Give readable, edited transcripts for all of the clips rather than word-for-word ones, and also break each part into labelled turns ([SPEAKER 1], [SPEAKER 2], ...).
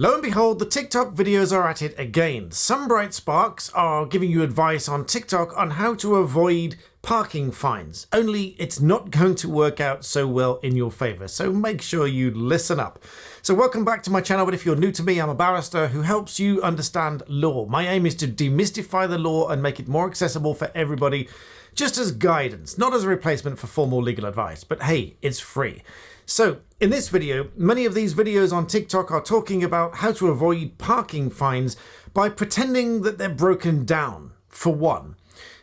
[SPEAKER 1] Lo and behold, the TikTok videos are at it again. Some bright sparks are giving you advice on TikTok on how to avoid parking fines. Only it's not going to work out so well in your favor, so make sure you listen up. So welcome back to my channel, but if you're new to me, I'm a barrister who helps you understand law. My aim is to demystify the law and make it more accessible for everybody, just as guidance, not as a replacement for formal legal advice, but hey, it's free. So in this video, many of these videos on TikTok are talking about how to avoid parking fines by pretending that they're broken down, for one.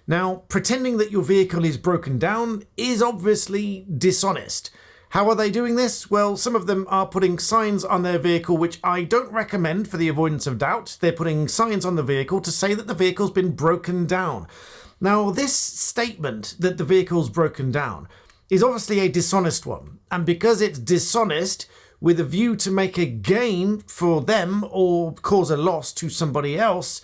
[SPEAKER 1] Now, pretending that your vehicle is broken down is obviously dishonest. How are they doing this? Well, some of them are putting signs on their vehicle, which I don't recommend for the avoidance of doubt. They're putting signs on the vehicle to say that the vehicle's been broken down. Now, this statement that the vehicle's broken down is obviously a dishonest one. And because it's dishonest with a view to make a gain for them or cause a loss to somebody else,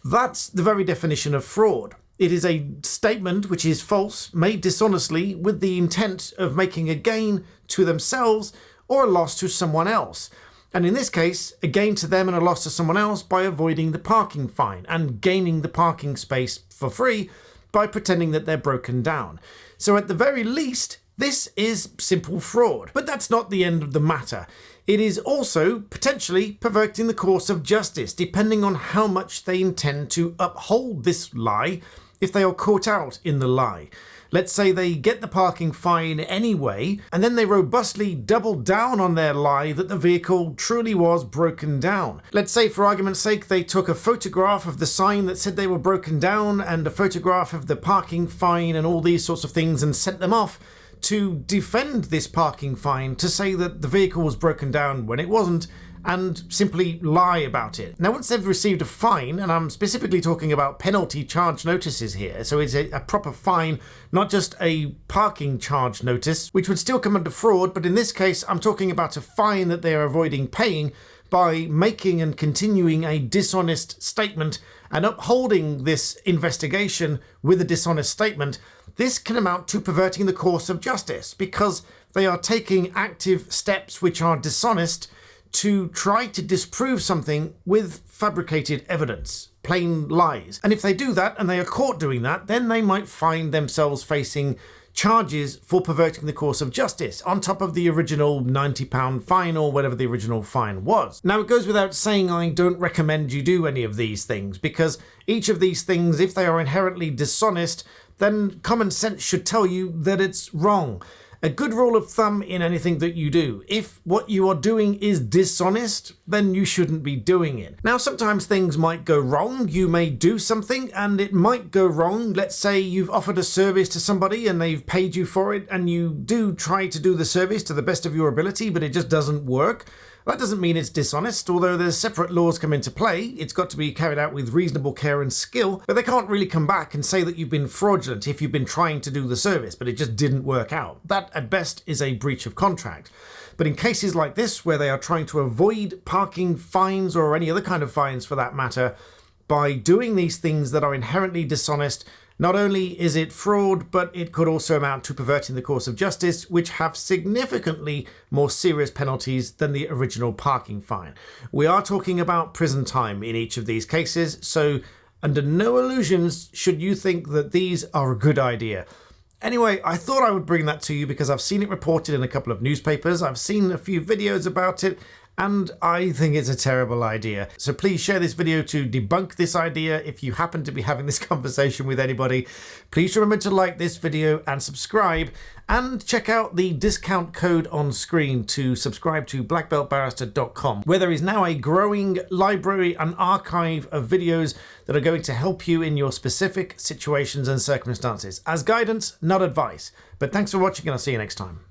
[SPEAKER 1] that's the very definition of fraud. It is a statement which is false, made dishonestly with the intent of making a gain to themselves or a loss to someone else. And in this case, a gain to them and a loss to someone else by avoiding the parking fine and gaining the parking space for free by pretending that they're broken down. So at the very least, this is simple fraud. But that's not the end of the matter. It is also potentially perverting the course of justice, depending on how much they intend to uphold this lie if they are caught out in the lie. Let's say they get the parking fine anyway, and then they robustly double down on their lie that the vehicle truly was broken down. Let's say, for argument's sake, they took a photograph of the sign that said they were broken down and a photograph of the parking fine and all these sorts of things and sent them off to defend this parking fine, to say that the vehicle was broken down when it wasn't, and simply lie about it. Now, once they've received a fine, and I'm specifically talking about penalty charge notices here, so it's a proper fine, not just a parking charge notice, which would still come under fraud, but in this case, I'm talking about a fine that they are avoiding paying by making and continuing a dishonest statement and upholding this investigation with a dishonest statement. This can amount to perverting the course of justice because they are taking active steps which are dishonest to try to disprove something with fabricated evidence, plain lies. And if they do that and they are caught doing that, then they might find themselves facing charges for perverting the course of justice on top of the original £90 fine or whatever the original fine was. Now, it goes without saying I don't recommend you do any of these things, because each of these things, if they are inherently dishonest, then common sense should tell you that it's wrong. A good rule of thumb in anything that you do: if what you are doing is dishonest, then you shouldn't be doing it. Now, sometimes things might go wrong. You may do something and it might go wrong. Let's say you've offered a service to somebody and they've paid you for it, and you do try to do the service to the best of your ability, but it just doesn't work. That doesn't mean it's dishonest, although there's separate laws come into play. It's got to be carried out with reasonable care and skill, but they can't really come back and say that you've been fraudulent if you've been trying to do the service, but it just didn't work out. That, at best, is a breach of contract. But in cases like this, where they are trying to avoid parking fines or any other kind of fines for that matter, by doing these things that are inherently dishonest, not only is it fraud, but it could also amount to perverting the course of justice, which have significantly more serious penalties than the original parking fine. We are talking about prison time in each of these cases, so under no illusions should you think that these are a good idea. Anyway, I thought I would bring that to you because I've seen it reported in a couple of newspapers, I've seen a few videos about it, and I think it's a terrible idea. So please share this video to debunk this idea. If you happen to be having this conversation with anybody, please remember to like this video and subscribe, and check out the discount code on screen to subscribe to BlackBeltBarrister.com, where there is now a growing library and archive of videos that are going to help you in your specific situations and circumstances, as guidance, not advice. But thanks for watching, and I'll see you next time.